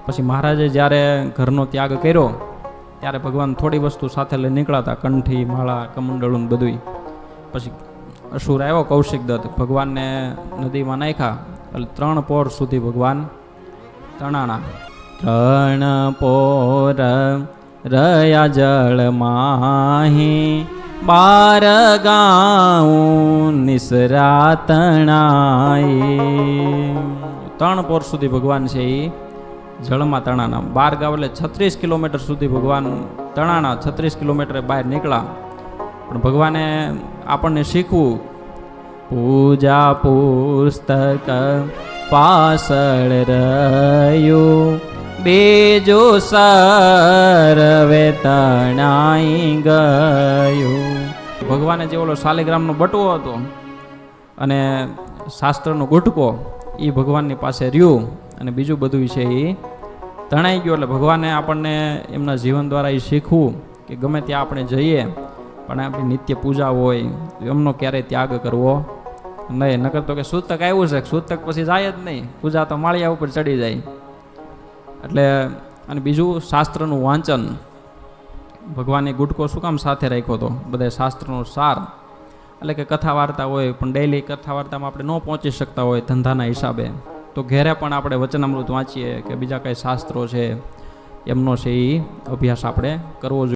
પછી મહારાજે જ્યારે ઘરનો ત્યાગ કર્યો ત્યારે ભગવાન થોડી વસ્તુ સાથે લઈ નીકળાતા, કંઠી, માળા, કમંડળું બધું. પછી અસુર આવ્યો કૌશિક દત્ત, ભગવાનને નદીમાં નાખ્યા. એટલે 3 પોર સુધી ભગવાન તણાણા. 3 પોર રહ્યા જળ માહી, 12 ગાઉં નિસરા તણાઈ. 3 પોર સુધી ભગવાન છે એ જળમાં તણાના. 12 ગાવ એટલે 36 કિલોમીટર સુધી ભગવાન તણાના. 36 કિલોમીટર બહાર નીકળ્યા. પણ ભગવાને આપણને શીખવું, પૂજા પુસ્તક પાછળ રહ્યું, બીજો સર્વે તણાઈ ગયું. ભગવાને જે ઓલો શાલિગ્રામનો બટવો હતો અને શાસ્ત્રનો ગુટકો એ ભગવાનની પાસે રહ્યું અને બીજું બધું છે એ તણાઈ ગયું. એટલે ભગવાને આપણને એમના જીવન દ્વારા એ શીખવું કે ગમે ત્યાં આપણે જઈએ પણ આપણી નિત્ય પૂજા હોય, એમનો ક્યારેય ત્યાગ કરવો નહીં. નકર તો કે સૂતક આવ્યું છે, સૂતક પછી જાય જ નહીં, પૂજા તો માળિયા ઉપર ચડી જાય. એટલે અને બીજું શાસ્ત્રનું વાંચન. ભગવાને ગુટકો શું કામ સાથે રાખ્યો હતો? બધા શાસ્ત્રનો સાર, એટલે કે કથા વાર્તા હોય પણ ડેઈલી કથા વાર્તામાં આપણે ન પહોંચી શકતા હોય ધંધાના હિસાબે, તો ઘેરે પણ આપણે વચનામૃત વાંચીએ કે બીજા કંઈ શાસ્ત્રો છે એમનો છે એ અભ્યાસ આપણે કરવો જોઈએ.